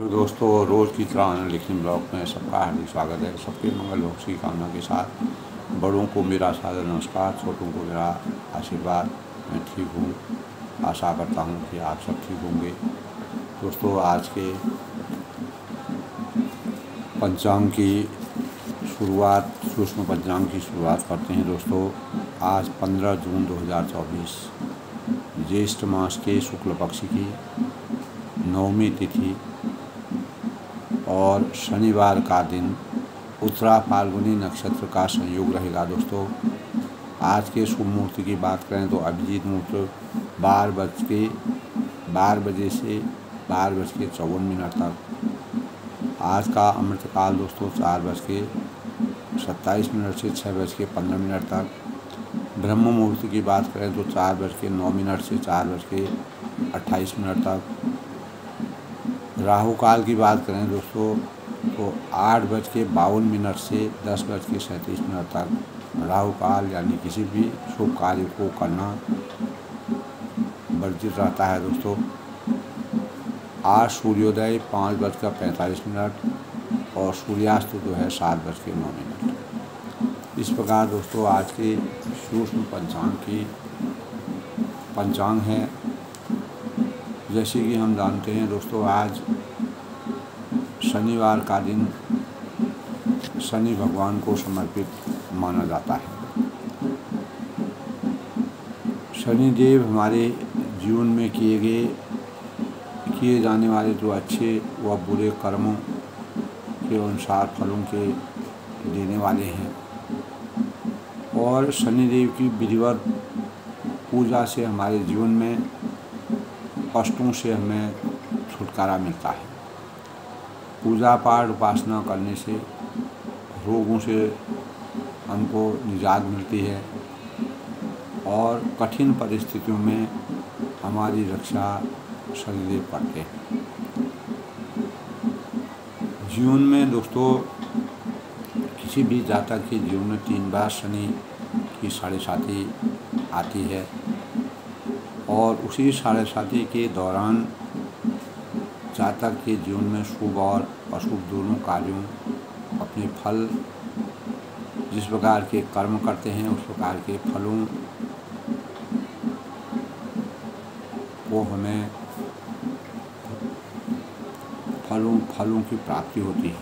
तो दोस्तों, रोज़ की तरह आना लिखने ब्लॉग में सबका हार्दिक स्वागत है। सबके मंगल मोक्ष की कामना के साथ बड़ों को मेरा सादर नमस्कार, छोटों को मेरा आशीर्वाद। मैं ठीक हूँ, आशा करता हूँ कि आप सब ठीक होंगे। दोस्तों, आज के पंचांग की शुरुआत, सूक्ष्म पंचांग की शुरुआत करते हैं। दोस्तों, आज 15 जून 2024 ज्येष्ठ मास के शुक्ल पक्ष की 9वीं तिथि और शनिवार का दिन उत्तरा फाल्गुनी नक्षत्र का संयोग रहेगा। दोस्तों, आज के शुभ मुहूर्त की बात करें तो अभिजीत मुहूर्त 12 बजे से 12:54 तक। आज का अमृतकाल दोस्तों 4:27 से 6:15 तक। ब्रह्म मुहूर्त की बात करें तो 4:09 से 4:28 तक। राहु काल की बात करें दोस्तों तो 8:52 से 10:37 तक। राहु काल यानी किसी भी शुभ कार्य को करना वर्जित रहता है। दोस्तों, आज सूर्योदय 5:45 और सूर्यास्त जो है 7:09। इस प्रकार दोस्तों आज के सूक्ष्म पंचांग है। जैसे कि हम जानते हैं दोस्तों, आज शनिवार का दिन शनि भगवान को समर्पित माना जाता है। शनिदेव हमारे जीवन में किए जाने वाले जो अच्छे व बुरे कर्मों के अनुसार फलों के देने वाले हैं। और शनिदेव की विधिवत पूजा से हमारे जीवन में कष्टों से हमें छुटकारा मिलता है। पूजा पाठ उपासना करने से रोगों से हमको निजात मिलती है और कठिन परिस्थितियों में हमारी रक्षा शनिदेव करते हैं। जीवन में दोस्तों किसी भी जातक के जीवन में 3 बार शनि की 7.5 आती है और उसी 7.5 के दौरान जातक के जीवन में शुभ और अशुभ दोनों कार्यों अपने फल, जिस प्रकार के कर्म करते हैं उस प्रकार के फलों को हमें फलों की प्राप्ति होती है।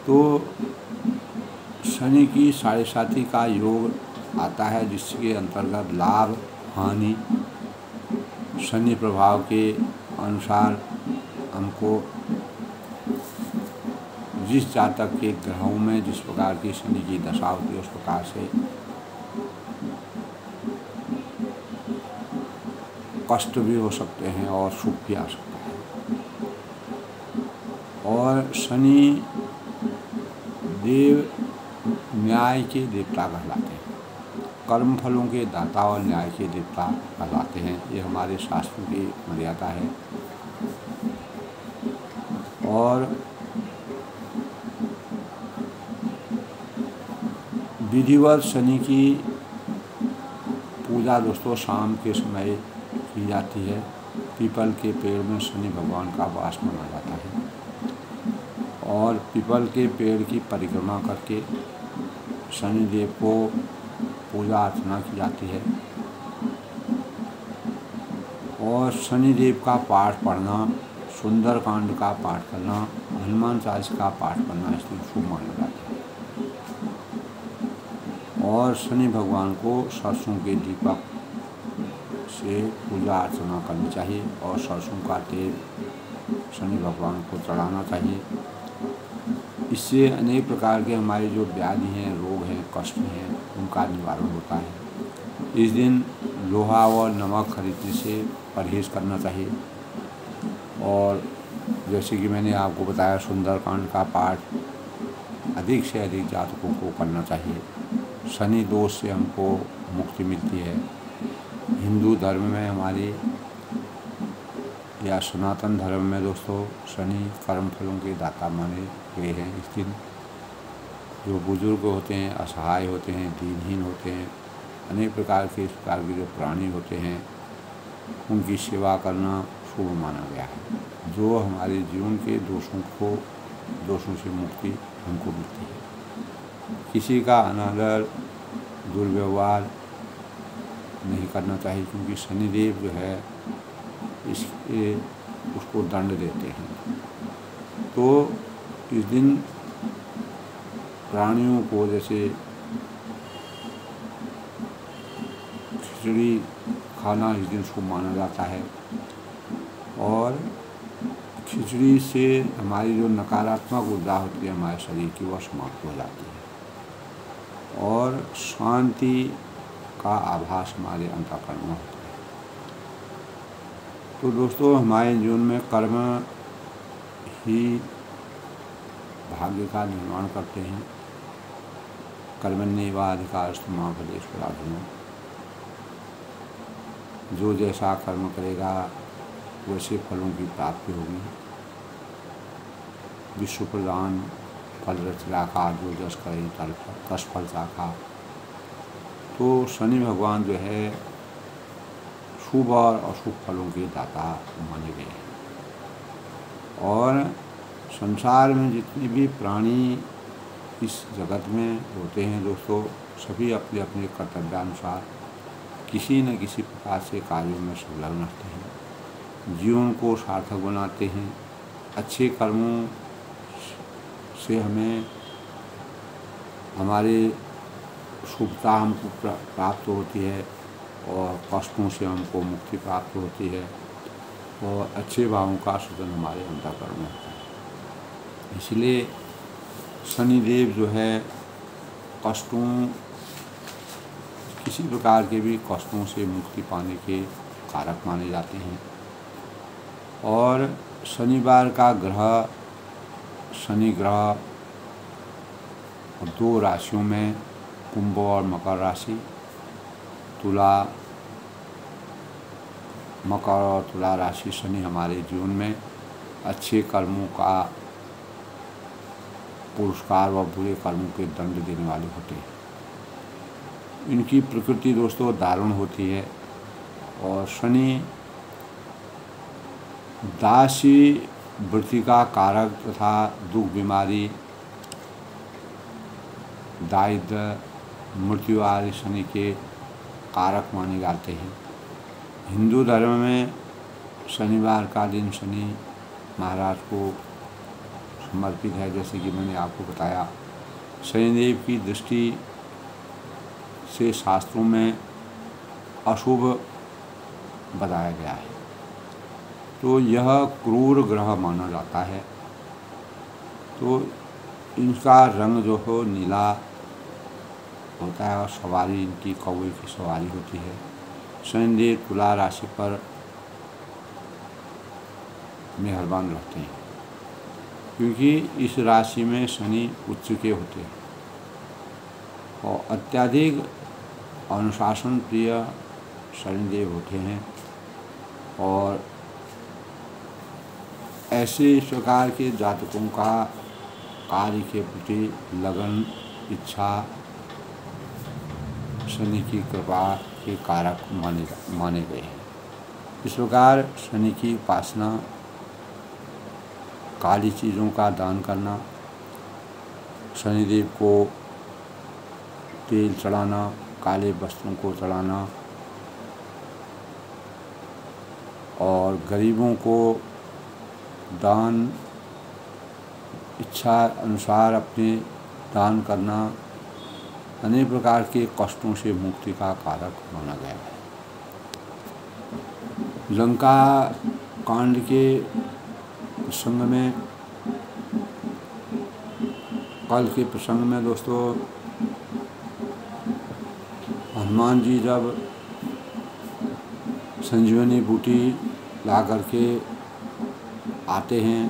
तो शनि की 7.5 का योग आता है, जिसके अंतर्गत लाभ हानि शनि प्रभाव के अनुसार हमको जिस जातक के ग्रहों में जिस प्रकार की शनि की दशा होती है उस प्रकार से कष्ट भी हो सकते हैं और सुख भी आ सकता है। और शनि देव न्याय के देवता कहलाते हैं, कर्म फलों के दाता और न्याय के देवता कहलाते हैं। ये हमारे शास्त्रों की मर्यादा है। और विधिवत शनि की पूजा दोस्तों शाम के समय की जाती है। पीपल के पेड़ में शनि भगवान का वास माना जाता है और पीपल के पेड़ की परिक्रमा करके शनिदेव को पूजा अर्चना की जाती है। और शनिदेव का पाठ पढ़ना, सुंदरकांड का पाठ करना, हनुमान चालीसा का पाठ करना इसमें शुभ माना जाता है। और शनि भगवान को सरसों के दीपक से पूजा अर्चना करनी चाहिए और सरसों का तेल शनि भगवान को चढ़ाना चाहिए। इससे अनेक प्रकार के हमारे जो व्याधि हैं, रोग हैं, कष्ट हैं, उनका निवारण होता है। इस दिन लोहा और नमक खरीदने से परहेज़ करना चाहिए। और जैसे कि मैंने आपको बताया, सुंदरकांड का पाठ अधिक से अधिक जातकों को करना चाहिए। शनि दोष से हमको मुक्ति मिलती है। हिंदू धर्म में हमारी या सनातन धर्म में दोस्तों शनि कर्म फलों के दाता माने गए हैं। इस दिन जो बुजुर्ग होते हैं, असहाय होते हैं, दीनहीन होते हैं, अनेक प्रकार के इस प्रकार के जो प्राणी होते हैं, उनकी सेवा करना, शुभ माना गया है, जो हमारे जीवन के दोषों से मुक्ति हमको मिलती है। किसी का अनादर, दुर्व्यवहार नहीं करना चाहिए, क्योंकि शनिदेव जो है उसको दंड देते हैं। तो इस दिन प्राणियों को जैसे खिचड़ी खाना इस दिन शुभ माना जाता है, और खिचड़ी से हमारी जो नकारात्मक ऊर्जा होती है हमारे शरीर की, वह समाप्त हो जाती है और शांति का आभास हमारे अंतःकरण में होता है। तो दोस्तों, हमारे जीवन में कर्म ही भाग्य का निर्माण करते हैं। कर्मण्येवाधिकारस्तु मा फलेषु कदाचन। जो जैसा कर्म करेगा वैसे फलों की प्राप्ति होगी। विश्व प्रदान फल रचना का, जो जस करे तस फल चाखा। तो शनि भगवान जो है शुभ और अशुभ फलों के दाता माने गए हैं, और संसार में जितने भी प्राणी इस जगत में होते हैं दोस्तों, सभी अपने अपने कर्तव्यानुसार किसी न किसी प्रकार से कार्यों में संलग्न रहते हैं, जीवन को सार्थक बनाते हैं। अच्छे कर्मों से हमें हमारे शुभता हमको प्राप्त होती है, और कष्टों से हमको मुक्ति प्राप्त होती है, और अच्छे भावों का सृजन हमारे अंतःकरण में होता है। इसलिए शनिदेव जो है कष्टों, किसी प्रकार के भी कष्टों से मुक्ति पाने के कारक माने जाते हैं। और शनिवार का ग्रह, शनि ग्रह दो राशियों में, कुंभ और मकर राशि, मकर और तुला राशि शनि हमारे जीवन में अच्छे कर्मों का पुरस्कार व बुरे कर्मों के दंड देने वाले होते हैं। इनकी प्रकृति दोस्तों दारुण होती है, और शनि दासी वृत्ति का कारक तथा दुख, बीमारी, दारिद्र्य, मृत्यु आदि शनि के कारक माने जाते हैं। हिंदू धर्म में शनिवार का दिन शनि महाराज को समर्पित है। जैसे कि मैंने आपको बताया, शनिदेव की दृष्टि से शास्त्रों में अशुभ बताया गया है, तो यह क्रूर ग्रह माना जाता है। तो इनका रंग जो हो नीला होता है, और सवारी इनकी कौवे की सवारी होती है। शनिदेव तुला राशि पर मेहरबान रहते हैं, क्योंकि इस राशि में शनि उच्च के होते हैं, और अत्यधिक अनुशासन प्रिय शनिदेव होते हैं। और ऐसे इस प्रकार के जातकों का कार्य के प्रति लगन, इच्छा शनि की कृपा के कारक माने गए हैं। इस प्रकार शनि की उपासना, काली चीज़ों का दान करना, शनिदेव को तेल चढ़ाना, काले वस्त्रों को चढ़ाना, और गरीबों को दान इच्छा अनुसार अपने दान करना, अनेक प्रकार के कष्टों से मुक्ति का कारक माना गया है। लंका कांड के प्रसंग में, कल के प्रसंग में दोस्तों, हनुमान जी जब संजीवनी बूटी ला करके आते हैं,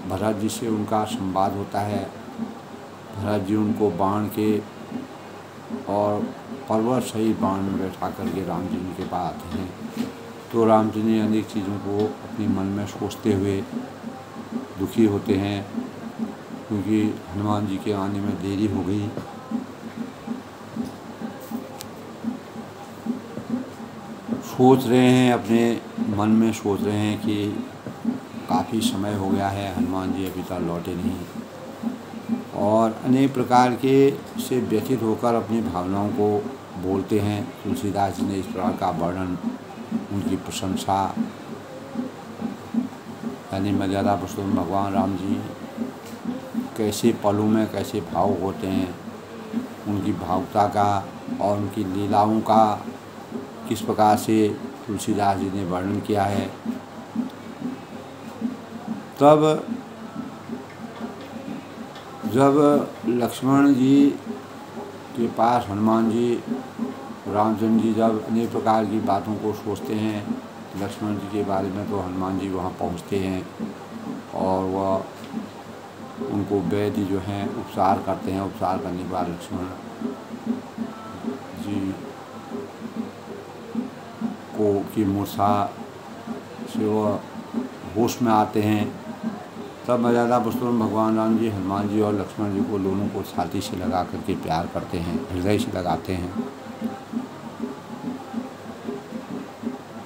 भरत जी से उनका संवाद होता है। भरत जी उनको बाण के और पर्वत सही बाण में बैठा करके राम जी के पास आते हैं। तो राम जी ने अनेक चीज़ों को अपने मन में सोचते हुए दुखी होते हैं, क्योंकि हनुमान जी के आने में देरी हो गई। सोच रहे हैं अपने मन में सोच रहे हैं कि काफ़ी समय हो गया है, हनुमान जी अभी तक लौटे नहीं, और अनेक प्रकार के से व्यथित होकर अपनी भावनाओं को बोलते हैं। तुलसीदास जी ने इस प्रकार का वर्णन, उनकी प्रशंसा, यानी मर्यादा पुरुषोत्तम भगवान राम जी कैसे पलों में कैसे भावुक होते हैं, उनकी भावुकता का और उनकी लीलाओं का किस प्रकार से तुलसीदास जी ने वर्णन किया है। तब जब लक्ष्मण जी के पास हनुमान जी, रामचंद्र जी जब अनेक प्रकार की बातों को सोचते हैं लक्ष्मण जी के बारे में, तो हनुमान जी वहाँ पहुँचते हैं और वह उनको वैद्य जो हैं उपचार करते हैं। उपचार करने के बाद लक्ष्मण जी को की मूर्छा से वह होश में आते हैं। तब मर्यादा पुरुषोत्तम भगवान राम जी हनुमान जी और लक्ष्मण जी को दोनों को छाती से लगा करके प्यार करते हैं, हृदय से लगाते हैं।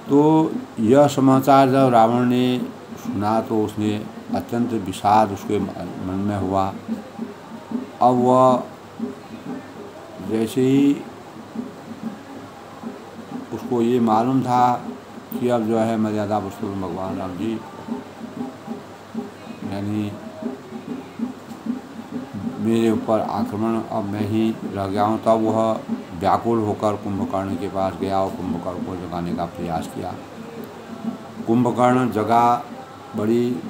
तो यह समाचार जब रावण ने सुना तो उसने अत्यंत विषाद उसके मन में हुआ। अब वह जैसे ही उसको ये मालूम था कि अब जो है मर्यादा पुरुषोत्तम भगवान राम जी यानी मेरे ऊपर आक्रमण, अब मैं ही रह गया हूँ, तब वह व्याकुल होकर कुंभकर्ण के पास गया और कुंभकर्ण को जगाने का प्रयास किया। कुंभकर्ण जगा, बड़ी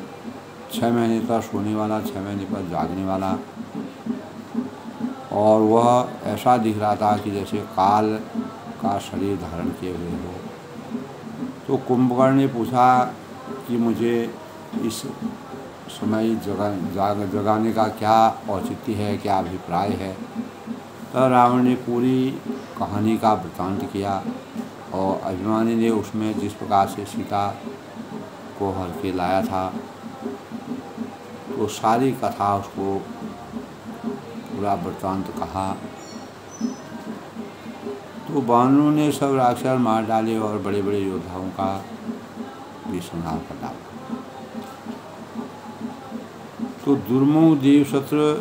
6 महीने तक सोने वाला, 6 महीने पर जागने वाला, और वह ऐसा दिख रहा था कि जैसे काल का शरीर धारण किए हुए हो। तो कुंभकर्ण ने पूछा कि मुझे इस समय जगाने का क्या औचित्य है, क्या अभिप्राय है। तो रावण ने पूरी कहानी का वृत्तांत किया और अभिमानी ने उसमें जिस प्रकार से सीता को हर के लाया था, तो सारी कथा उसको पूरा वृत्तांत कहा। तो वानरों ने सब राक्षस मार डाले और बड़े बड़े योद्धाओं का भी संहार कर डाला। तो दुर्मुख देव शत्रु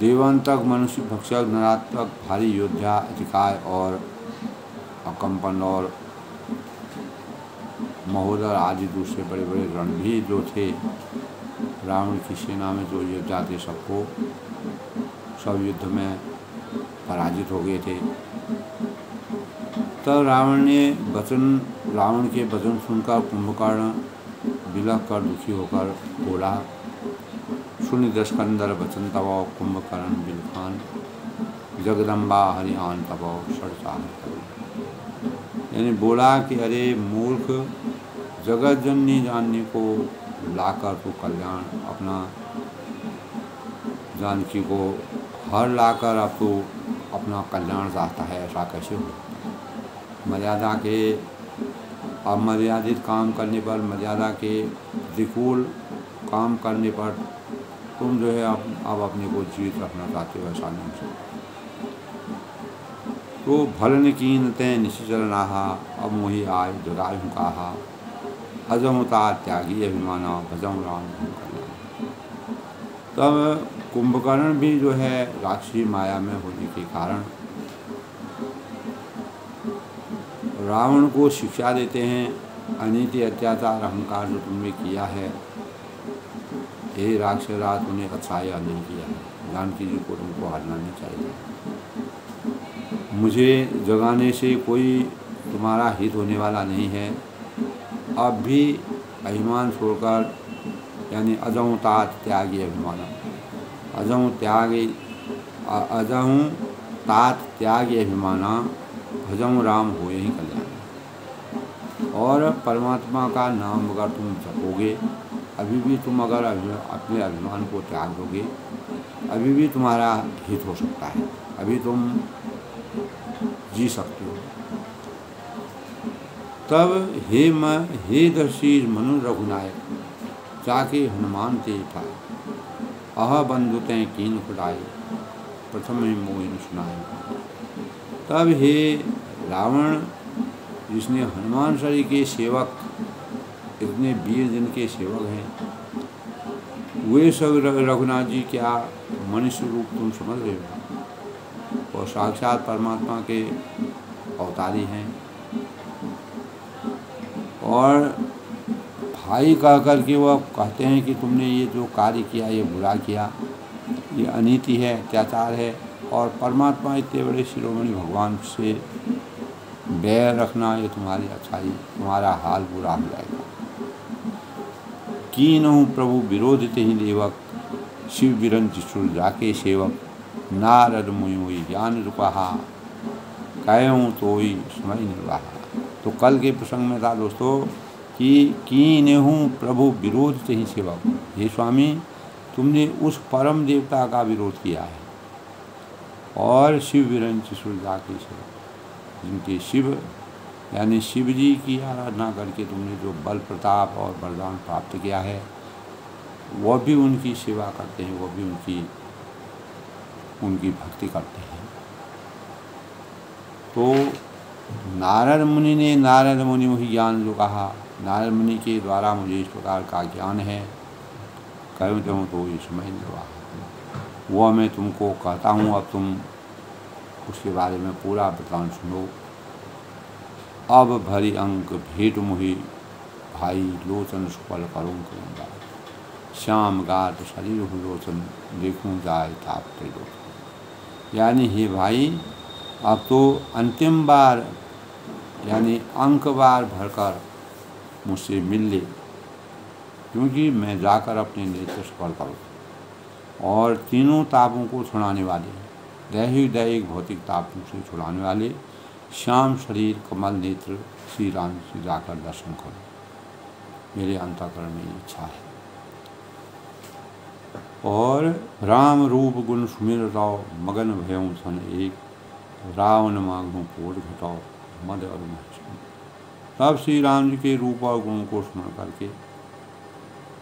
देवांतक मनुष्य भक्षक नरात्मक भारी योद्धा अतिकाय और अकंपन और महोदर आदि दूसरे बड़े बड़े रणभीर जो थे रावण की सेना में, जो योद्धा थे, सबको सब युद्ध में पराजित हो गए थे। तब रावण के वचन सुनकर कुंभकर्ण विलख कर दुखी होकर बोला, सुनि दशकंदर वचन तब कुंभकर्ण बिलखान जगदम्बा हरियान तब षडचार। यानी बोला कि अरे मूर्ख, जगत जननी जानने को लाकर तो कल्याण अपना जानकी को हर लाकर अब तो अपना कल्याण चाहता है, ऐसा कैसे हो। मर्यादा के अमर्यादित काम करने पर, मर्यादा के प्रतिकूल काम करने पर तुम जो है अब अपने को जीवित रखना चाहते हो, ऐसा नहीं हो। तो भलन कीन तय निश्चल रहा, अब मोहि आय जगायु कहा, अजमुता त्यागी अभिमाना भजम राम कल्याण। तब कुंभकर्ण भी जो है राक्षसी माया में होने के कारण रावण को शिक्षा देते हैं, अनीति अत्याचार अहंकार जो तुमने किया है, हे राक्षसराज, तुमने अच्छा या नहीं किया है, जानकी जी को तुमको हरना नहीं चाहिए। मुझे जगाने से कोई तुम्हारा हित होने वाला नहीं है। अब भी अभिमान छोड़कर, यानी अजहूँ तात त्यागी अभिमान, अजहूँ तात त्यागी अभिमाना भजऊँ राम हो यही कल्याण। और परमात्मा का नाम अगर तुम जपोगे, अभी भी तुम अगर अपने अभिमान को त्याग दोगे, अभी भी तुम्हारा हित हो सकता है, अभी तुम जी सकते हो। तब हे दशीर मनु रघुनायक, जाके हनुमान ते पाए, अह बंधु तय कीन खुदाए, प्रथम ही मोहिन सुनाए। तब हे रावण, जिसने हनुमान शरी के सेवक इतने वीर जिनके सेवक हैं, वे सब रघुनाथ जी क्या मनुष्य रूप तुम समझ रहे हो, और साक्षात परमात्मा के अवतारी हैं। और भाई कह कर के वो कहते हैं कि तुमने ये जो कार्य किया ये बुरा किया, ये अनीति है, अत्याचार है, और परमात्मा इतने बड़े शिरोमणि भगवान से बैर रखना ये तुम्हारी अच्छाई, तुम्हारा हाल बुरा हो जाएगा। कीनहु प्रभु विरोधित ही देवक, शिव बिरंच सुर जाके सेवक, नारद मुई ज्ञान रूपहा, कहूँ तो ही समय निर्वाह। तो कल के प्रसंग में था दोस्तों कि कीनहु प्रभु विरोधित ही सेवक, हे स्वामी तुमने उस परम देवता का विरोध किया है, और शिव विरंच सुर जाके सेवक, जिनके शिव यानी शिव जी की आराधना करके तुमने जो बल प्रताप और वरदान प्राप्त किया है, वह भी उनकी सेवा करते हैं, वह भी उनकी भक्ति करते हैं। तो नारद मुनि ने, नारद मुनि वही ज्ञान जो कहा, नारद मुनि के द्वारा मुझे इस प्रकार का ज्ञान है, कहूँ तो ये समझ नहीं, वह मैं तुमको कहता हूँ, अब तुम उसके बारे में पूरा वृतांत सुनो। अब भरी अंक भेंट मुहि भाई, लोचन सुफल करूँ कहूँगा, श्याम गात शरीर हु लोचन, देखूँ जाए ताप त्रिलोचन। यानी हे भाई अब तो अंतिम बार यानी अंक बार भरकर मुझसे मिल ले, क्योंकि मैं जाकर अपने नेत्र सफल करूँ, और तीनों तापों को छुड़ाने वाले, दैहिक दैहिक भौतिक तापों से छुड़ाने वाले श्याम शरीर कमल नेत्र श्री राम से जाकर दर्शन करो, मेरे अंतःकरण में इच्छा है। और राम रूप गुण सुमिर राव, मगन भयऊँ सन एक, रावण मांगू कोट घटाओ, मद और महसूम। तब श्री राम जी के रूप और गुणों को स्मरण करके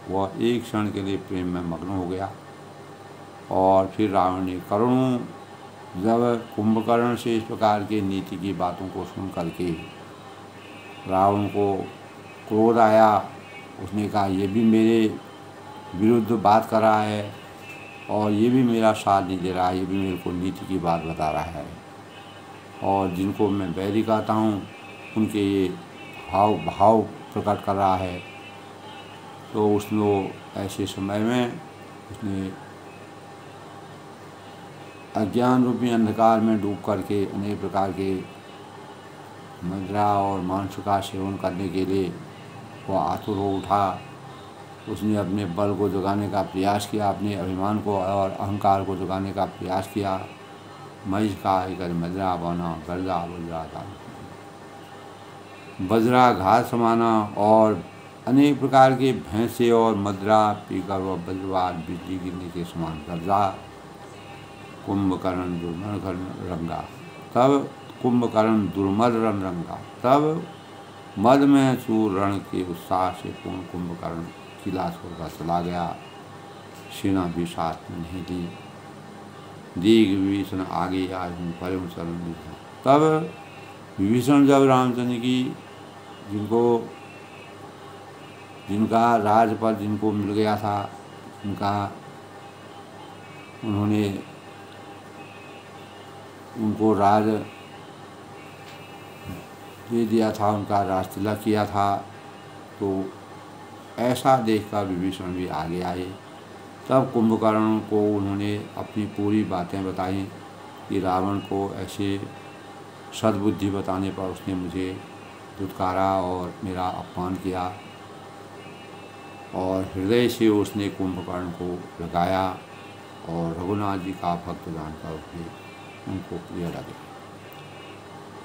वह एक क्षण के लिए प्रेम में मग्न हो गया। और फिर रावण ने करुणों, जब कुंभकर्ण से इस प्रकार के नीति की बातों को सुन करके रावण को क्रोध आया, उसने कहा ये भी मेरे विरुद्ध बात कर रहा है, और ये भी मेरा साथ नहीं दे रहा है, ये भी मेरे को नीति की बात बता रहा है, और जिनको मैं बैरी कहता हूँ उनके ये भाव प्रकट कर रहा है। तो उसने ऐसे समय में उसने अज्ञान रूपी अंधकार में डूब करके अनेक प्रकार के मदिरा और मांस का सेवन करने के लिए वह आतुर हो उठा। उसने अपने बल को जगाने का प्रयास किया, अपने अभिमान को और अहंकार को जगाने का प्रयास किया। महिष का कर मदिरा बना, गर्जा वज्रा बजरा घास समाना, और अनेक प्रकार के भैंसे और मदिरा पीकर वह वज्रवाद बिजली गिरने के समान गर्जा। कुंभकर्ण दुर्मद रंगा, तब कुंभकर्ण दुर्मद रंगा, तब मद में चूर रण के उत्साह से पूर्ण कुंभकर्ण किला छोड़कर चला गया, सेना भी साथ में नहीं दी। दीघ विभीषण आगे आए हूँ परम शरण। तब विभीषण जब रामचंद्र की जिनका राजपद जिनको मिल गया था, उन्होंने उनको राज दे दिया था, उनका राज तिलक किया था। तो ऐसा देखकर विभीषण भी आगे आए। तब कुंभकर्ण को उन्होंने अपनी पूरी बातें बताई कि रावण को ऐसे सद्बुद्धि बताने पर उसने मुझे धुतकारा और मेरा अपमान किया, और हृदय से उसने कुंभकर्ण को लगाया, और रघुनाथ जी का भक्त जानकर उसने उनको प्रिय लगे।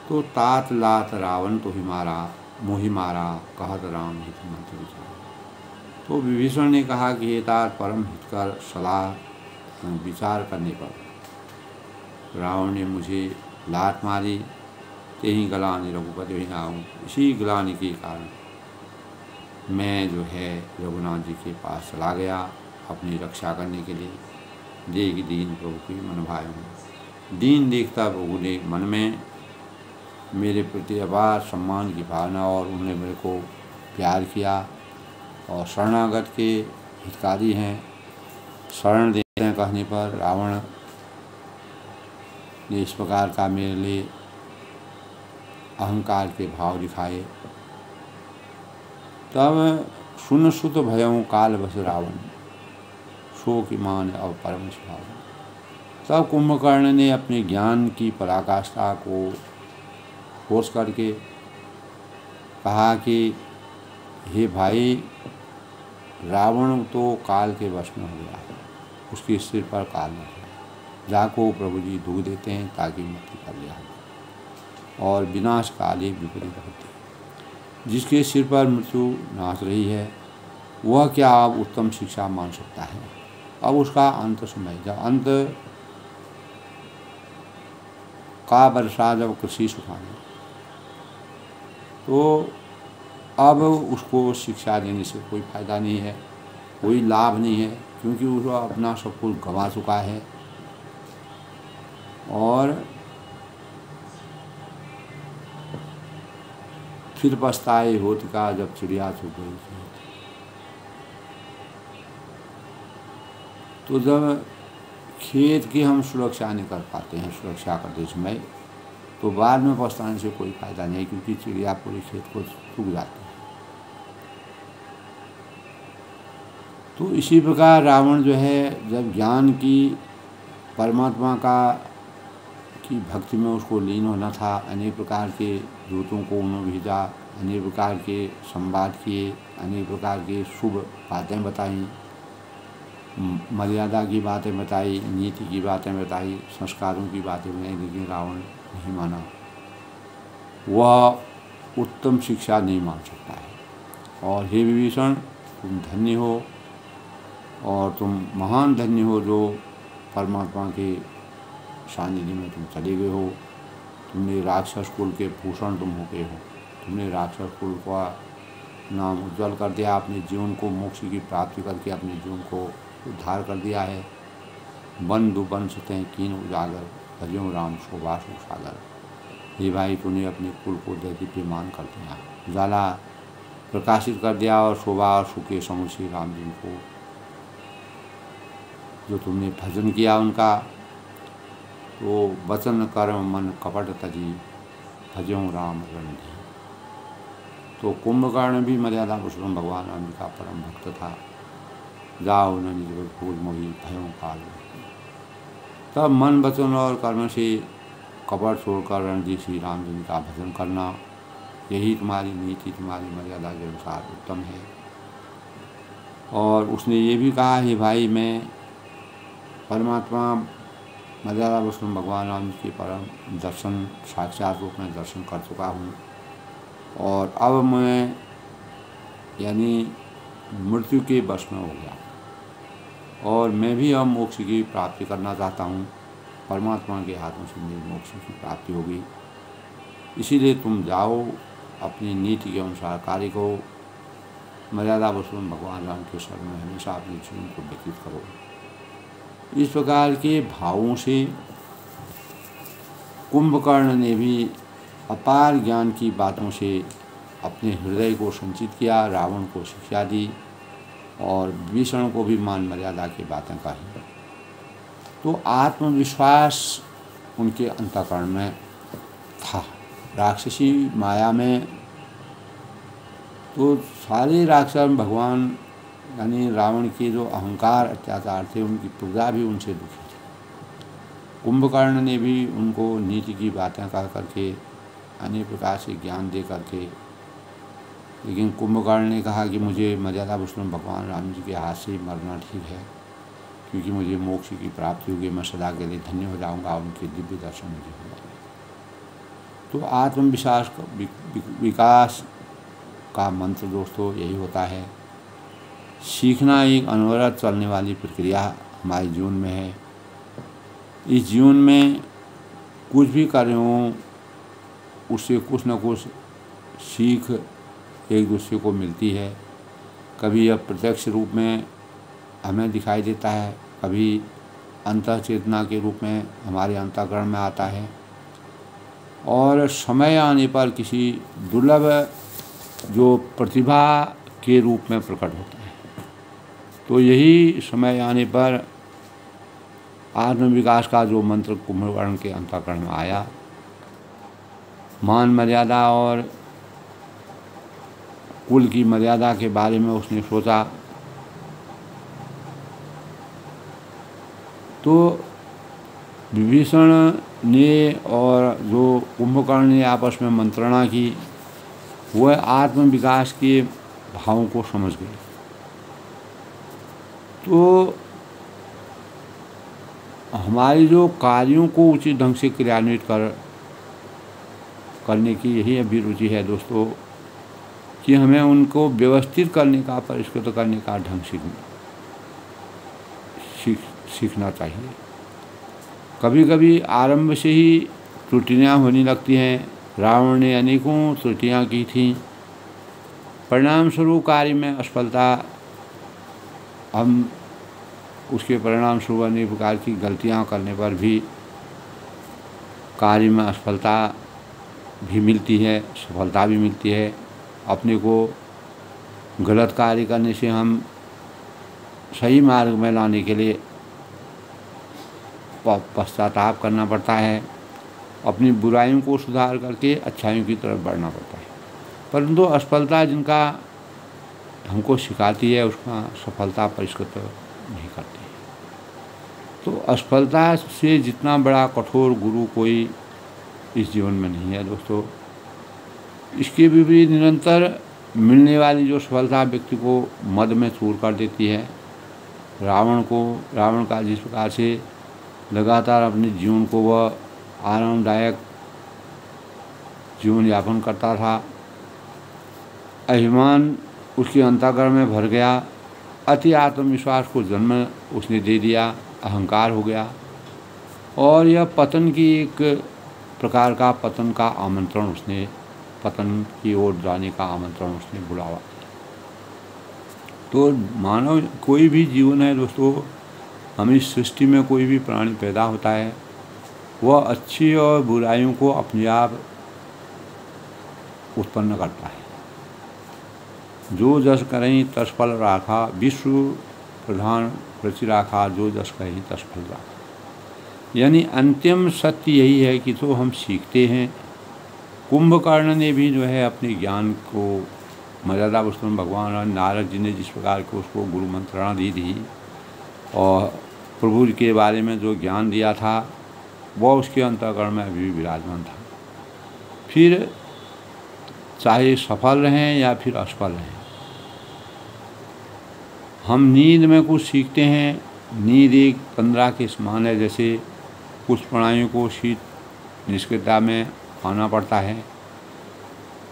तो तात लात रावण तो ही मारा, मोहि मारा, कहत राम हित मंत्र विचार। तो विभीषण ने कहा कि हे तात, परम हितकर सलाह विचार करने पर रावण ने मुझे लात मारी, ते ही गलानी रघुपति ही आऊँ। इसी गलानी के कारण मैं जो है रघुनाथ जी के पास चला गया अपनी रक्षा करने के लिए। देख दीन प्रभु की मन भाई हूँ। दीन देखता प्रभु ने मन में मेरे प्रति अपार सम्मान की भावना, और उन्होंने मेरे को प्यार किया, और शरणागत के हितकारी हैं। शरण देते हैं कहने पर रावण ने इस प्रकार का मेरे लिए अहंकार के भाव दिखाए। तब सुन सुत भयं काल बस रावण, सो कि मान अब परम सुहावण। तब कुंभकर्ण ने अपने ज्ञान की पराकाष्ठा को होश करके कहा कि हे भाई, रावण तो काल के वश में हो गया है, उसके सिर पर काल न जाए। जाको प्रभु जी दुख देते हैं ताकि मृत्यु कर लिया और विनाश काले विपरीत होते हैं। जिसके सिर पर मृत्यु नाच रही है वह क्या अब उत्तम शिक्षा मान सकता है। अब उसका अंत समय, जब अंत का वर्षा जब कृषि सुखाने, तो अब उसको शिक्षा देने से कोई फायदा नहीं है, कोई लाभ नहीं है, क्योंकि वो अपना सब कुछ गंवा चुका है। और फिर पछताए होत का जब चिड़िया चुग गई थी। तो जब खेत की हम सुरक्षा नहीं कर पाते हैं, सुरक्षा करते समय, तो बाद में पछताने से कोई फायदा नहीं, क्योंकि चिड़िया पूरे खेत को चुग जाती है। तो इसी प्रकार रावण जो है, जब ज्ञान की परमात्मा की भक्ति में उसको लीन होना था, अनेक प्रकार के दूतों को उन्होंने भेजा, अनेक प्रकार के संवाद किए, अनेक प्रकार के शुभ बातें बताई, मर्यादा की बातें बताई, नीति की बातें बताई, संस्कारों की बातें बताई, लेकिन रावण नहीं माना। वह उत्तम शिक्षा नहीं मान सकता है। और हे विभीषण, तुम धन्य हो और तुम महान धन्य हो जो परमात्मा के सानिध्य में तुम चले गए हो। तुमने राक्षस कुल के भूषण तुम हो गए हो। तुमने राक्षस कुल का नाम उज्जवल कर दिया, अपने जीवन को मोक्ष की प्राप्ति करके अपने जीवन को उद्धार कर दिया है। बंधु वंश तें कीन उजागर, भजो राम शोभा सुसागर। हे भाई, तूने अपने कुल को दैदीप्यमान कर दिया, उजाला प्रकाशित कर दिया और शोभा और सुख के समूह श्री राम जी को जो तुमने भजन किया उनका, तो वचन कर्म मन कपट तजी, भजो राम रणधीर। तो कुंभकर्ण भी मर्यादा पुरुषोत्तम भगवान राम जी का परम भक्त था। जाओ न निज फूल मोही भयों काल। तब मन वचन और कर्म से कपट छोड़कर रणधीर श्री राम जी का भजन करना, यही तुम्हारी नीति, तुम्हारी मर्यादा के अनुसार उत्तम है। और उसने ये भी कहा, हे भाई, मैं परमात्मा मर्यादा पुरुषोत्तम भगवान राम के परम दर्शन साक्षात रूप में दर्शन कर चुका हूँ, और अब मैं यानी मृत्यु के वश में हो गया, और मैं भी अब मोक्ष की प्राप्ति करना चाहता हूँ। परमात्मा के हाथों से मेरी मोक्ष की प्राप्ति होगी। इसीलिए तुम जाओ, अपनी नीति के अनुसार कार्य को, मर्यादा पुरुषोत्तम भगवान राम के शरण में हमेशा अपने जीवन को व्यतीत करो। इस प्रकार के भावों से कुंभकर्ण ने भी अपार ज्ञान की बातों से अपने हृदय को संचित किया, रावण को शिक्षा दी और विभीषण को भी मान मर्यादा की बातें कही। तो आत्मविश्वास उनके अंतःकरण में था। राक्षसी माया में तो सारे राक्षस भगवान यानी रावण के जो अहंकार अत्याचार थे, उनकी प्रजा भी उनसे दुखी थी। कुंभकर्ण ने भी उनको नीति की बातें कह करके, अनेक प्रकार से ज्ञान दे करके, लेकिन कुंभकर्ण ने कहा कि मुझे मर्यादा पुरुषोत्तम भगवान राम जी के हाथ से मरना ठीक है, क्योंकि मुझे मोक्ष की प्राप्ति होगी, मैं सदा के लिए धन्य हो जाऊंगा, उनके दिव्य दर्शन मुझे हो जाएंगे। तो आत्मविश्वास विकास का मंत्र दोस्तों यही होता है। सीखना एक अनवरत चलने वाली प्रक्रिया हमारे जीवन में है। इस जीवन में कुछ भी कर रहे हों, उससे कुछ न कुछ सीख एक दूसरे को मिलती है। कभी यह प्रत्यक्ष रूप में हमें दिखाई देता है, कभी अंतः चेतना के रूप में हमारे अंतःकरण में आता है, और समय आने पर किसी दुर्लभ जो प्रतिभा के रूप में प्रकट होता है। तो यही समय आने पर आत्मविकास का जो मंत्र कुंभकर्ण के अंतःकरण में आया, मान मर्यादा और कुल की मर्यादा के बारे में उसने सोचा, तो विभीषण ने और जो कुंभकर्ण ने आपस में मंत्रणा की, वह आत्मविकास के भावों को समझ गए। तो हमारी जो कार्यों को उचित ढंग से क्रियान्वित करने की यही अभिरुचि है दोस्तों, कि हमें उनको व्यवस्थित करने का, परिष्कृत करने का ढंग सीखना चाहिए। कभी कभी आरंभ से ही त्रुटियाँ होने लगती हैं। रावण ने अनेकों त्रुटियाँ की थीं, परिणाम स्वरूप कार्य में असफलता, हम उसके परिणाम स्वरूप अनेक प्रकार की गलतियाँ करने पर भी कार्य में असफलता भी मिलती है, सफलता भी मिलती है। अपने को गलत कार्य करने से हम सही मार्ग में लाने के लिए पश्चाताप करना पड़ता है, अपनी बुराइयों को सुधार करके अच्छाइयों की तरफ बढ़ना पड़ता है। परंतु असफलता जिनका हमको सिखाती है, उसका सफलता परिष्कृत नहीं करती है। तो असफलता से जितना बड़ा कठोर गुरु कोई इस जीवन में नहीं है दोस्तों। इसके विपरीत निरंतर मिलने वाली जो सफलता व्यक्ति को मद में चूर कर देती है। रावण का जिस प्रकार से लगातार अपने जीवन को वह आरामदायक जीवन यापन करता था, अभिमान उसके अंतःकरण में भर गया, अति आत्मविश्वास को जन्म उसने दे दिया, अहंकार हो गया, और यह पतन की एक प्रकार का पतन की ओर जाने का आमंत्रण उसने बुलावा। तो मानव कोई भी जीवन है दोस्तों, हम इस सृष्टि में कोई भी प्राणी पैदा होता है, वह अच्छी और बुराइयों को अपने आप उत्पन्न करता है। जो जस करें तस फल राखा, विश्व प्रधान रचि राखा, जो जस करें तस फल राखा। यानी अंतिम सत्य यही है कि तो हम सीखते हैं। कुंभकर्ण ने भी जो है अपने ज्ञान को मर्यादा पुरुषोत्तम भगवान और नारद जी ने जिस प्रकार के उसको गुरु मंत्रणा दी थी और प्रभु के बारे में जो ज्ञान दिया था, वह उसके अंतःकरण में अभी भी विराजमान था। फिर चाहे सफल रहें या फिर असफल रहें, हम नींद में कुछ सीखते हैं। नींद एक तंद्रा के समान है, जैसे कुछ प्राणियों को शीत निष्क्रियता में आना पड़ता है।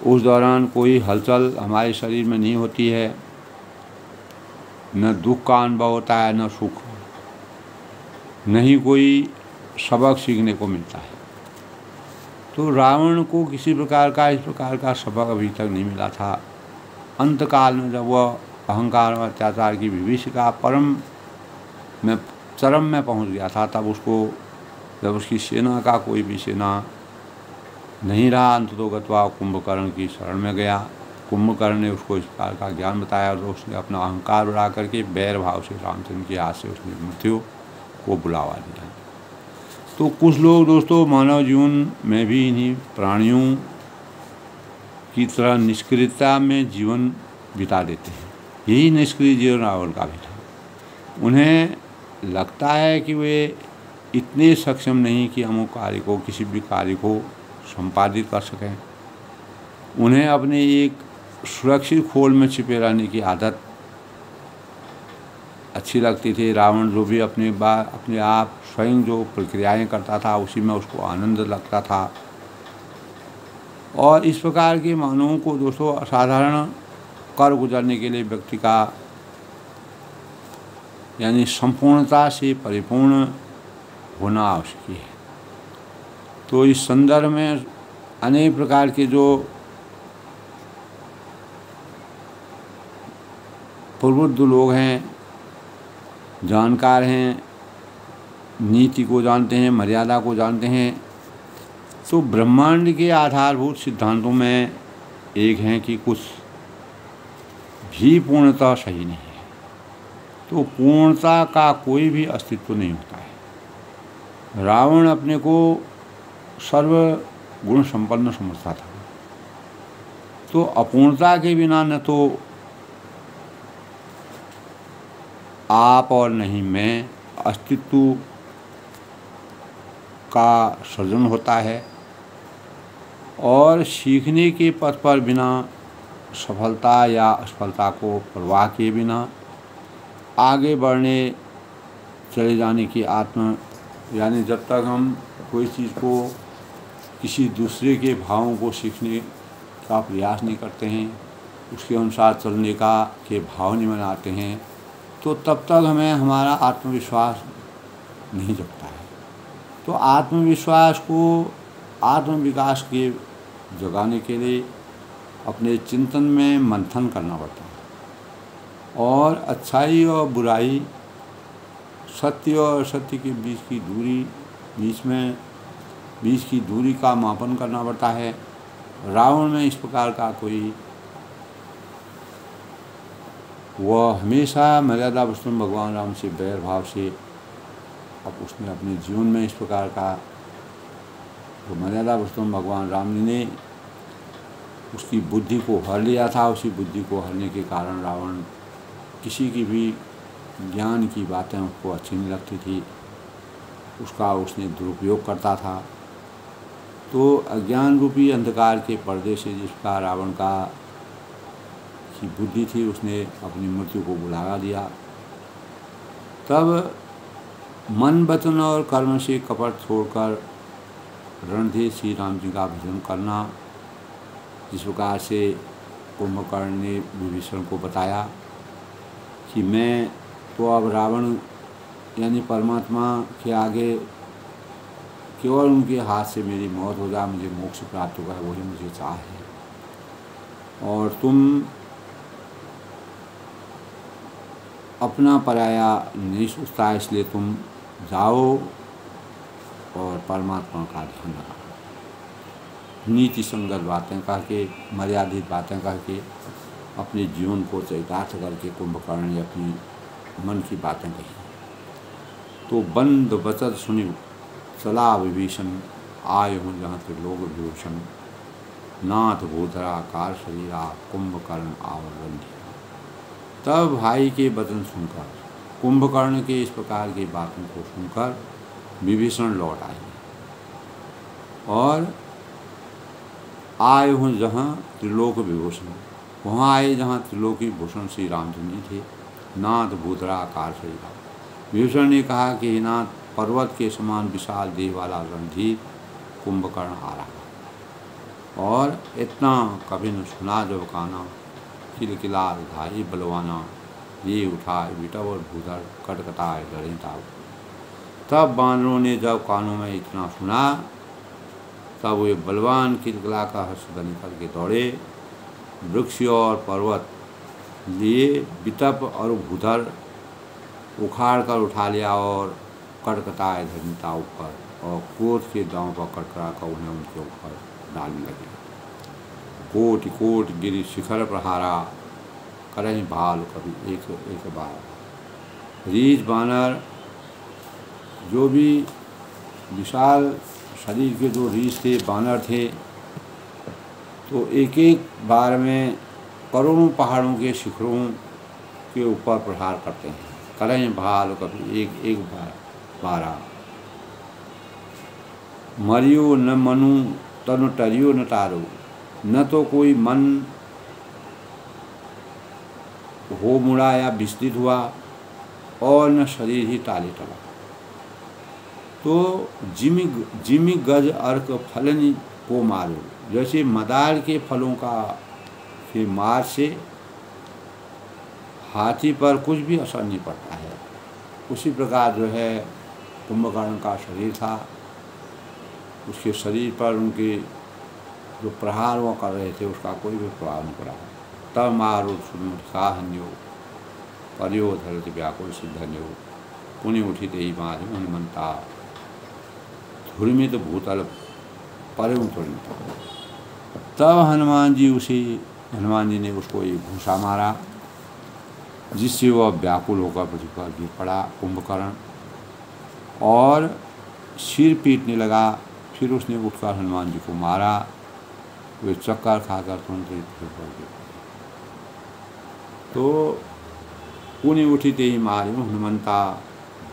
उस दौरान कोई हलचल हमारे शरीर में नहीं होती है, न दुख का अनुभव होता है न सुख, न ही कोई सबक सीखने को मिलता है। तो रावण को किसी प्रकार का इस प्रकार का सबक अभी तक नहीं मिला था। अंतकाल में जब वह अहंकार और अत्याचार की विभीषिका चरम में पहुंच गया था, तब उसको जब उसकी सेना का कोई भी सेना नहीं रहा, अंततोगत्वा कुंभकर्ण की शरण में गया। कुंभकर्ण ने उसको इस प्रकार का ज्ञान बताया और उसने अपना अहंकार बढ़ा करके बैर भाव से रामचंद्र की हाथ से उसने मृत्यु को बुलावा दिया। तो कुछ लोग दोस्तों मानव जीवन में भी इन्हीं प्राणियों की तरह निष्क्रियता में जीवन बिता देते हैं। यही निष्क्रिय जीवन रावण का भी था। उन्हें लगता है कि वे इतने सक्षम नहीं कि अमुक कार्य को, किसी भी कार्य को संपादित कर सकें। उन्हें अपने एक सुरक्षित खोल में छिपे रहने की आदत अच्छी लगती थी। रावण जो भी अपने आप स्वयं जो प्रक्रियाएं करता था, उसी में उसको आनंद लगता था। और इस प्रकार के मानवों को दोस्तों असाधारण कर गुजरने के लिए व्यक्ति का यानी संपूर्णता से परिपूर्ण होना आवश्यक है। तो इस संदर्भ में अनेक प्रकार के जो प्रबुद्ध लोग हैं, जानकार हैं, नीति को जानते हैं, मर्यादा को जानते हैं, तो ब्रह्मांड के आधारभूत सिद्धांतों में एक हैं कि कुछ भी पूर्णतः सही नहीं है। तो पूर्णता का कोई भी अस्तित्व नहीं होता है। रावण अपने को सर्व गुण संपन्न समझता था। तो अपूर्णता के बिना न तो आप और नहीं मैं अस्तित्व का सृजन होता है, और सीखने के पथ पर बिना सफलता या असफलता को परवाह किए बिना आगे बढ़ने चले जाने की आत्म, यानी जब तक हम कोई चीज़ को किसी दूसरे के भावों को सीखने का प्रयास नहीं करते हैं, उसके अनुसार चलने का के भाव नहीं बनाते हैं, तो तब तक हमें हमारा आत्मविश्वास नहीं जगता है। तो आत्मविश्वास को आत्मविकास के जगाने के लिए अपने चिंतन में मंथन करना पड़ता है, और अच्छाई और बुराई, सत्य और असत्य के बीच की दूरी का मापन करना पड़ता है। रावण में इस प्रकार का कोई, वह हमेशा मर्यादा पुरुषोत्तम भगवान राम से बैर भाव से, अब उसने अपने जीवन में इस प्रकार का, तो मर्यादा पुरुषोत्तम भगवान राम ने उसकी बुद्धि को हर लिया था। उसी बुद्धि को हरने के कारण रावण किसी की भी ज्ञान की बातें उसको अच्छी नहीं लगती थी, उसका उसने दुरुपयोग करता था। तो अज्ञान रूपी अंधकार के पर्दे से जिसका रावण का की बुद्धि थी, उसने अपनी मृत्यु को बुला दिया। तब मन, वचन और कर्म से कपट छोड़कर रणधीर श्री राम जी का भजन करना, जिस प्रकार से कुंभकर्ण ने विभीषण को बताया कि मैं तो अब रावण यानी परमात्मा के आगे केवल उनके हाथ से मेरी मौत हो जाए, मुझे मोक्ष प्राप्त होगा, वही मुझे चाह है, और तुम अपना पराया नहीं सोचता, इसलिए तुम जाओ और परमात्मा का ध्यान रखो। नीति संगत बातें कह के, मर्यादित बातें कह के अपने जीवन को चरितार्थ करके कुंभकर्ण ने अपनी मन की बातें कही। तो बंद बचत सुनी चला विभीषण, आए हूँ जहाँ त्रिलोक विभूषण, नाथ भूधरा कार शरीरा, कुंभकर्ण आवरण दिया। तब भाई के वचन सुनकर, कुंभकर्ण के इस प्रकार की बातों को सुनकर विभीषण लौट आए, और आए हूँ जहाँ त्रिलोक विभूषण, वहाँ आए जहाँ त्रिलोकी भूषण श्री रामचंद्र जी थे। नाथ भूधरा कार शरीरा, विभीषण ने कहा कि नाथ, पर्वत के समान विशाल देह वाला रणधीर कुंभकर्ण आ रहा, और इतना कभी न सुना जब काना, किलकिला धाई बलवाना, ये उठाए बिटव और भूधर कटकटाए डरे ताव। तब बानरों ने जब कानों में इतना सुना, तब वे बलवान किलकिला का हर्षध्वनि करके दौड़े, वृक्ष और पर्वत लिए बिटप और भूधर उखाड़ कर उठा लिया, और कटकटाए धरनीता ऊपर, और क्रोध के दांव पर कटकरा कर उन्हें उनके ऊपर डालने लगे। कोटि कोटि गिरि शिखर प्रहारा, करहीं भाल कभी एक एक बार। रीछ बानर, जो भी विशाल शरीर के जो रीछ थे, बानर थे, तो एक एक बार में करोड़ों पहाड़ों के शिखरों के ऊपर प्रहार करते हैं। करहीं भाल कभी एक एक बार बारा। मरियो न मनु तनु टरियो न तारो, न तो कोई मन हो मुड़ा या विस्तृत हुआ, और न शरीर ही ताले टला। तो जिमी गज अर्क फलनी को मारो, जैसे मदार के फलों का के मार से हाथी पर कुछ भी असर नहीं पड़ता है, उसी प्रकार जो है कुंभकर्ण का शरीर था, उसके शरीर पर उनके जो प्रहार वो कर रहे थे उसका कोई भी प्रभाव नहीं पड़ा। तब मारो साहन्यो परियो धरत व्याकुल सिद्धन्यो, पुण्य उठित ही मार हनुमंता, धुर्मित भूतल पर तब हनुमान जी ने उसको एक घूंसा मारा, जिससे वह व्याकुल होकर पृथ्वी पर गिर पड़ा कुंभकर्ण और सिर पीटने लगा। फिर उसने उठकर हनुमान जी को मारा। वे चक्कर खाकर तुरंत ही फिर पड़ गए। तो पुण्य उठिते ही मार्यो हनुमंता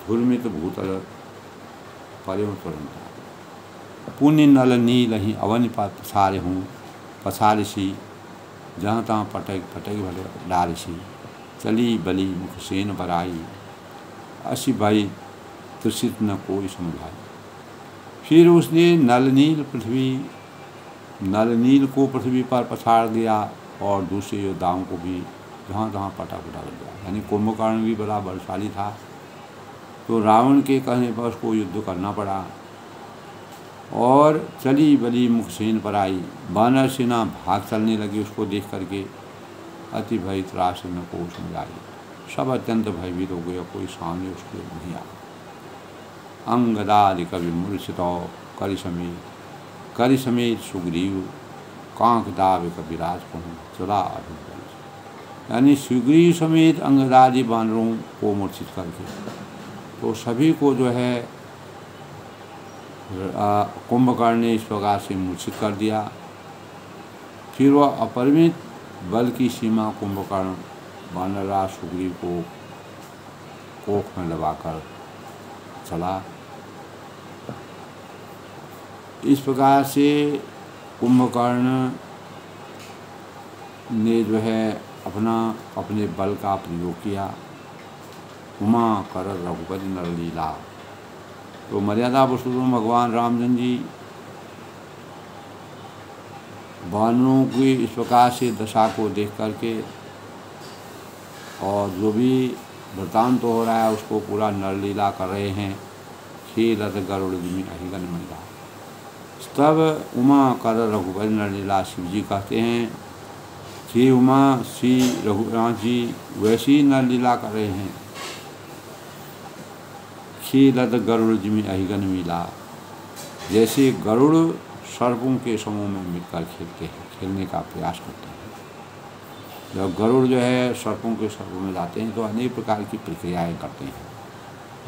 धुर्मित भूतल पर्यो तुरंता। पुण्य नल नील ही अवन पसारे हूँ पसारसी जहाँ तहाँ पटक पटक भले डारसी। चली बली मुख सेन बराई असी भाई त्रिषित न कोई समझाई। फिर उसने नल नील को पृथ्वी पर पछाड़ दिया और दूसरे योद्धाओं को भी जहाँ तहाँ पटक डाल दिया। यानी कुंभकर्ण भी बड़ा बलशाली था, तो रावण के कहने पर उसको युद्ध करना पड़ा। और चली बली मुख सेन पर आई, वानर सेना भाग चलने लगी उसको देख करके। अति भय त्रास न को समझाई, सब अत्यंत भयभीत हो गए, कोई सामने उसके नहीं आया। अंगदादि कवि मूर्छित करि समेत सुग्रीव कांक दाव कविराज कहूँ चला अभिबल। यानी सुग्रीव समेत अंगदादि वानरों को मूर्छित करके तो सभी को जो है कुंभकर्ण ने इस प्रकार से मूर्छित कर दिया। फिर वह अपरिमित बल की सीमा कुंभकर्ण वानरराज सुग्रीव को कोख में दबाकर चला। इस प्रकार से कुंभकर्ण ने जो है अपने बल का प्रयोग किया। उमा कर रघुपति नर लीला। तो मर्यादा पुरुषोत्तम भगवान रामचंद्र जी वानरों की इस प्रकार से दशा को देख करके और जो भी वृतांत तो हो रहा है उसको पूरा नरलीला कर रहे हैं। खेलत गरुड़ जिमि अहिगन महिला। तब उमा कर रघुपति नरलीला शिव जी कहते हैं कि उमा श्री रघुनाथ जी वैसी नरलीला कर रहे हैं। खेलत गरुड़ जिमि अहिगन मिला, जैसे गरुड़ सर्पों के समूह में मिलकर खेलते हैं, खेलने का प्रयास करते हैं। जब गरुड़ जो है सर्पों के समूह में जाते हैं तो अनेक प्रकार की प्रक्रियाएं करते हैं।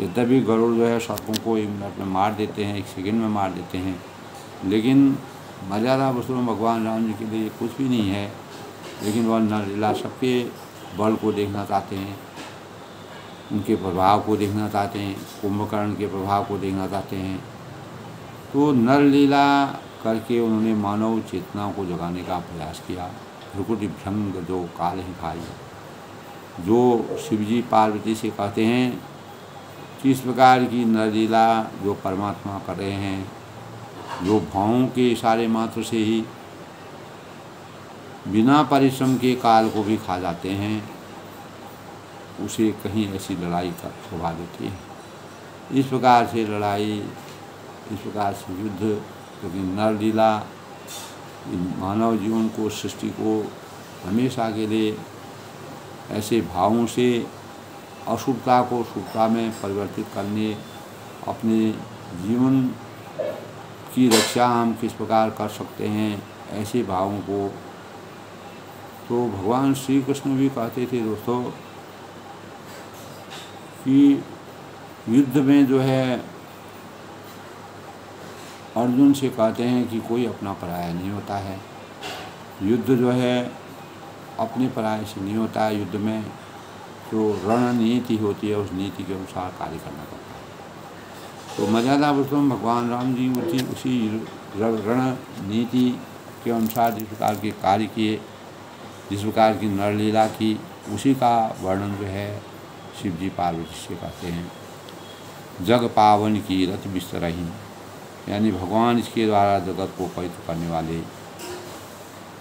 यद्यपि गरुड़ जो है सर्पों को 1 मिनट में मार देते हैं, 1 सेकंड में मार देते हैं, लेकिन मर्यादा पुरुषोत्तम भगवान राम जी के लिए कुछ भी नहीं है। लेकिन वह नरलीला सबके बल को देखना चाहते हैं, उनके प्रभाव को देखना चाहते हैं, कुंभकर्ण के प्रभाव को देखना चाहते हैं। तो नरलीला करके उन्होंने मानव चेतना को जगाने का प्रयास किया। भ्रुकुटि भ्रंग जो काल ही खाई, जो शिवजी पार्वती से कहते हैं कि इस प्रकार की नरलीला जो परमात्मा कर रहे हैं, जो भावों के इशारे मात्र से ही बिना परिश्रम के काल को भी खा जाते हैं, उसे कहीं ऐसी लड़ाई का शोभा देती है। इस प्रकार से लड़ाई, इस प्रकार से युद्ध, क्योंकि नरलीला मानव जीवन को, सृष्टि को हमेशा के लिए ऐसे भावों से अशुभता को शुभता में परिवर्तित करने, अपने जीवन की रक्षा हम किस प्रकार कर सकते हैं, ऐसे भावों को तो भगवान श्री कृष्ण भी कहते थे दोस्तों कि युद्ध में जो है अर्जुन से कहते हैं कि कोई अपना पराया नहीं होता है। युद्ध जो है अपने पराये से नहीं होता है। युद्ध में जो रणनीति होती है उस नीति के अनुसार कार्य करना पड़ता है। तो मर्यादा पुरुषोत्तम भगवान राम जी उसी रणनीति के अनुसार जिस प्रकार के कार्य किए, जिस प्रकार की नरलीला की, उसी का वर्णन जो है शिव जी पार्वती से कहते हैं। जग पावन की रथ बिस्तरही, यानी भगवान इसके द्वारा जगत को पवित्र करने वाले,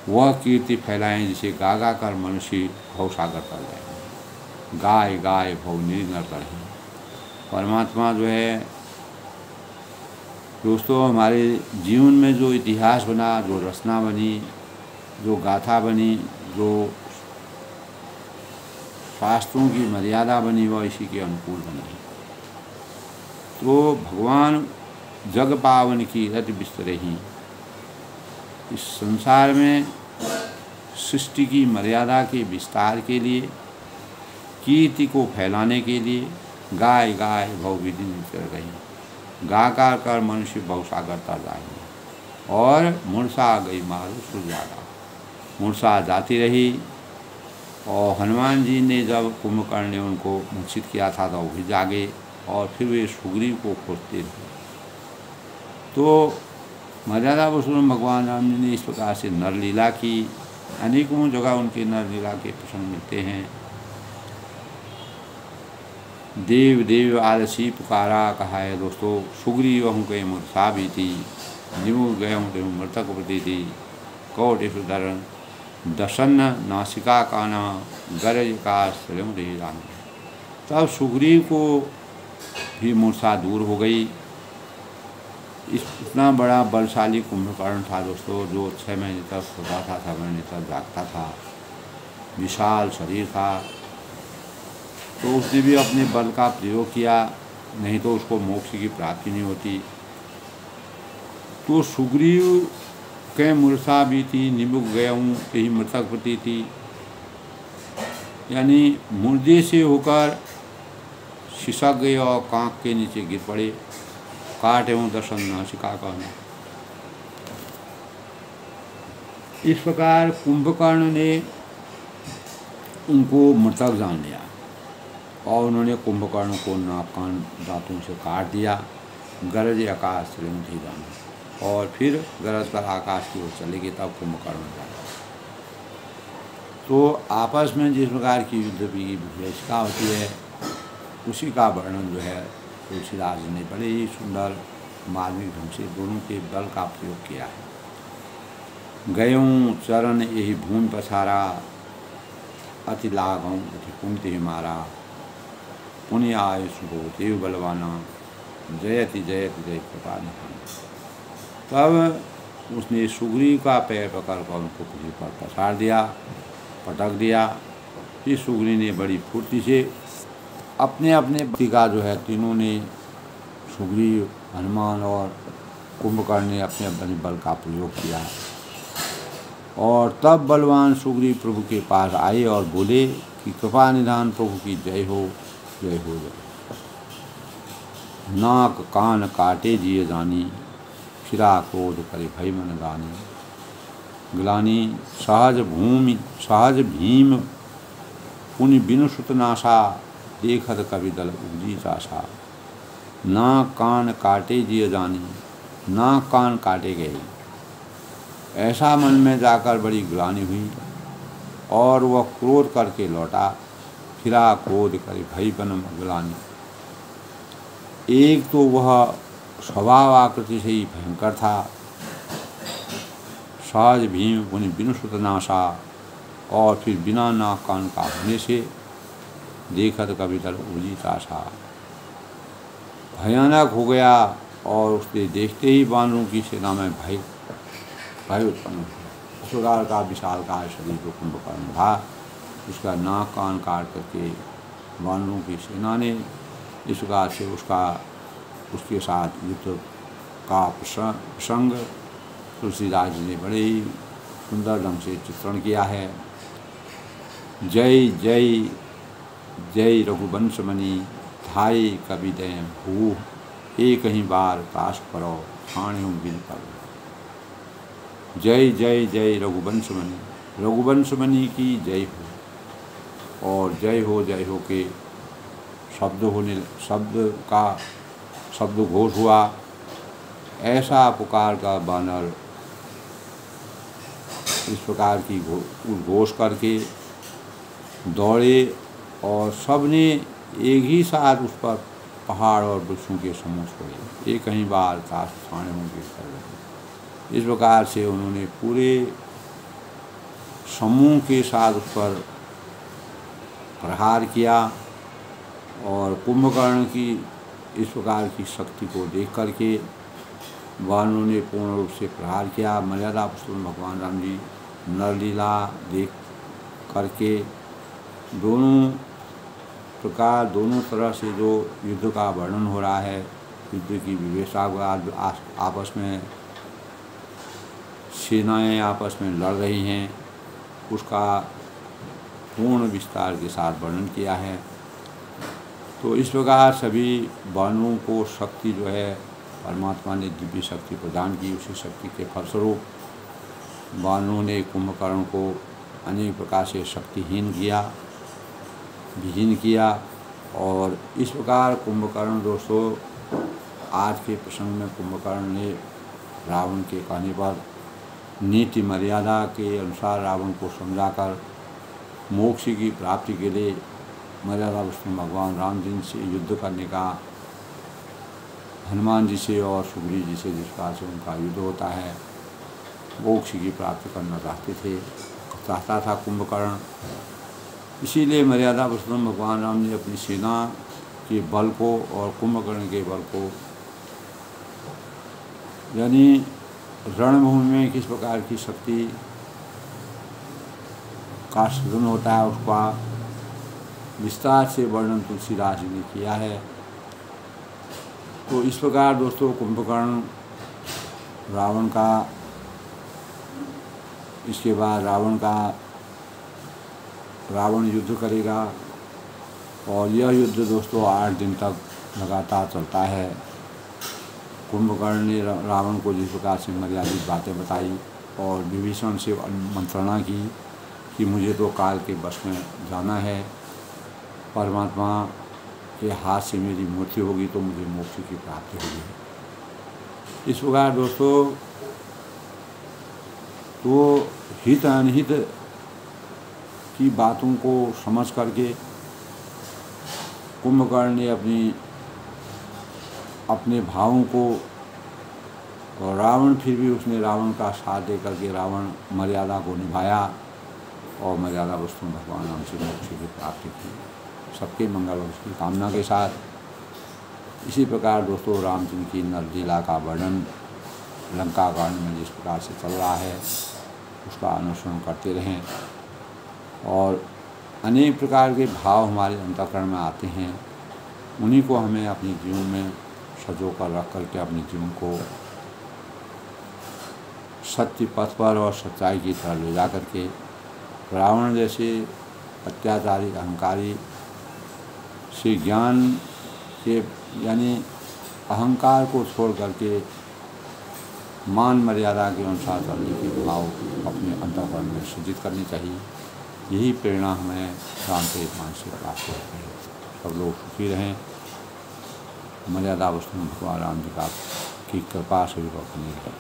वह कीर्ति फैलाएं जिसे गा गा कर मनुष्य भवसागर कर जाए। गाय गाय भव निर्नर करही। परमात्मा जो है दोस्तों हमारे जीवन में जो इतिहास बना, जो रचना बनी, जो गाथा बनी, जो शास्त्रों की मर्यादा बनी, वह इसी के अनुकूल बनी। तो भगवान जग पावन की रथ बिस्तरही, इस संसार में सृष्टि की मर्यादा के विस्तार के लिए कीर्ति को फैलाने के लिए गाय गाय भवविधि चल गई। गाकार कर मनुष्य भवसागर तर जाएंगे। और मूर्छा गई मारू सुजारा, मूर्छा जाती रही। और हनुमान जी ने जब कुंभकर्ण ने उनको मूर्छित किया था तो वो भी जागे और फिर वे सुग्रीव को खोजते रहे। तो मर्यादा पुरुषोत्तम भगवान राम जी ने इस प्रकार से नरलीला की। अनेकों जगह उनके नरलीला के प्रसंग मिलते हैं। देव देव आलसी पुकारा कहा है दोस्तों, सुग्रीव हूँ के मूर्छा भी थी, निमु गए हूँ ते मृतक प्रति थी, कौट सुधरण दसन नासिका काना गरज का स्वयं रही राम। तब सुग्रीव को भी मूर्छा दूर हो गई। इतना बड़ा बलशाली कुंभकर्ण था दोस्तों, जो 6 महीने तक सोता था, 6 महीने तक जागता था, विशाल शरीर था। तो उसने भी अपने बल का प्रयोग किया, नहीं तो उसको मोक्ष की प्राप्ति नहीं होती। तो सुग्रीव के मूर्छा भी थी, निमुख गया हूँ यही मृतक प्रति थी, यानी मुर्दे से होकर सिसक गए और कांख के नीचे गिर पड़े। काटे हूँ दर्शन नासिका कहना। इस प्रकार कुंभकर्ण ने उनको मृतक जान लिया और उन्होंने कुंभकर्ण को नाक कान दांतों से काट दिया। गरज आकाश श्रीमती जाना, और फिर गरज कर आकाश की ओर चले गए। तब कुंभकर्ण जाए। तो आपस में जिस प्रकार की युद्ध विभीषिका होती है, उसी का वर्णन जो है तुलसीदास ने बड़े ही सुंदर मार्मिक ढंग से दोनों के बल का प्रयोग किया है। गयों चरण यही भूमि पसारा, अति लागों अति कुंत ही मारा, पुण्य आय सुबो देव बलवाना, जयति जयति जय कृपा निधान। तब उसने सुग्रीव का पैर पकड़ कर उनको पृथ्वी पर पसार दिया, पटक दिया। फिर सुग्रीव ने बड़ी फुर्ती से अपने अपने भक्ति का जो है, तीनों ने सुग्रीव, हनुमान और कुंभकर्ण ने अपने अपने बल का प्रयोग किया। और तब बलवान सुग्रीव प्रभु के पास आए और बोले कि कृपा निधान प्रभु की जय हो, जय हो जय। नाक कान काटे जिए जानी, फिरा क्रोध करे भय मन गानी। ग्लानी सहज भीम पुनि बिनु सुत नाशा, देखत कवि दल उपजी चाशा। नाक कान काटे जिए जानी, नाक कान काटे गए। ऐसा मन में जाकर बड़ी ग्लानि हुई और वह क्रोध करके लौटा। फिरा क्रोध करे भय बन ग्लानि। एक तो वह स्वभाव आकृति से ही भयंकर था, सहज भीम पुनि बिनु सुत नाशा, और फिर बिना नाक कान का होने से देखत कवि दल उपजी चाशा। भयानक हो गया और उसने देखते ही वानरों की सेना में भय उत्पन्न हुआ। इस प्रकार का विशाल का शरीर को कुंभकर्ण था। उसका नाक कान काट करके वानरों की सेना ने इस प्रकार से उसके साथ युद्ध का प्रसंग तुलसीदास जी ने बड़े ही सुंदर ढंग से चित्रण किया है। जय जय जय रघुवंश मणि, धाय कवि दय भू, एक ही बार काश करो ठाण्यों बिन पर। जय जय जय रघुवंश मणि, रघुवंश मणि की जय हो। और जय हो के शब्द घोष हुआ। ऐसा पुकार का बानर इस प्रकार की उद्घोष करके दौड़े और सबने एक ही साथ उस पर पहाड़ और वृक्षों के समूह छोड़े। एक ही बार काश ठाण्यों के कर रहे। इस प्रकार से उन्होंने पूरे समूह के साथ उस पर प्रहार किया। और कुंभकर्ण की इस प्रकार की शक्ति को देख करके वानरों ने पूर्ण रूप से प्रहार किया। मर्यादा पुरुषोत्तम भगवान राम जी नरलीला देख करके दोनों प्रकार, दोनों तरह से जो युद्ध का वर्णन हो रहा है, युद्ध की विवेचना, आपस में सेनाएं आपस में लड़ रही हैं, उसका पूर्ण विस्तार के साथ वर्णन किया है। तो इस प्रकार सभी वानरों को शक्ति जो है परमात्मा ने दिव्य शक्ति प्रदान की। उसी शक्ति के फलस्वरूप वानरों ने कुंभकर्ण को अनेक प्रकार से शक्तिहीन किया, विहीन किया। और इस प्रकार कुंभकर्ण दोस्तों, आज के प्रसंग में कुंभकर्ण ने रावण के कहने पर नीति मर्यादा के अनुसार रावण को समझाकर मोक्ष की प्राप्ति के लिए मर्यादा पुरुषोत्तम भगवान राम जी से युद्ध करने का, हनुमान जी से और सुग्रीव जी से जिस प्रकार से उनका युद्ध होता है, मोक्ष की प्राप्ति करना चाहता था कुंभकर्ण। इसीलिए मर्यादा पुरुषोत्तम भगवान राम ने अपनी सेना के बल को और कुंभकर्ण के बल को, यानी रणभूमि में किस प्रकार की शक्ति का सृजन होता है उसका विस्तार से वर्णन तुलसीदास जी ने किया है। तो इस प्रकार दोस्तों कुंभकर्ण रावण का, इसके बाद रावण युद्ध करेगा और यह युद्ध दोस्तों 8 दिन तक लगातार चलता है। कुंभकर्ण ने रावण को जिस प्रकार से मर्यादित बातें बताई और विभीषण से मंत्रणा की कि मुझे तो काल के बस में जाना है, परमात्मा के हाथ से मेरी मृत्यु होगी तो मुझे मोक्ष की प्राप्ति होगी। इस प्रकार दोस्तों तो हित अनहित की बातों को समझ करके कुंभकर्ण ने अपने भावों को, और रावण फिर भी उसने रावण का साथ दे करके रावण मर्यादा को निभाया और मर्यादा वस्तु भगवान राम से मोक्ष की प्राप्ति की, सबके मंगल की कामना के साथ। इसी प्रकार दोस्तों रामचंद्र की नरलीला का वर्णन लंका कांड में जिस प्रकार से चल रहा है उसका अनुसरण करते रहें और अनेक प्रकार के भाव हमारे अंतःकरण में आते हैं, उन्हीं को हमें अपने जीवन में सजो कर रख करके अपने जीवन को सत्य पथ पर और सच्चाई की तरह ले जा करके रावण जैसे अत्याचारी अहंकारी से ज्ञान के, यानी अहंकार को छोड़ करके मान मर्यादा के अनुसार चलने के भाव अपने अंतःकरण में सृजित करनी चाहिए। यही प्रेरणा हमें रामचरितमानस से प्राप्त होती है। सब लोग सुखी रहें। मर्यादा पुरुषोत्तम भगवान राम जी की कृपा सभी पर बनी रहे।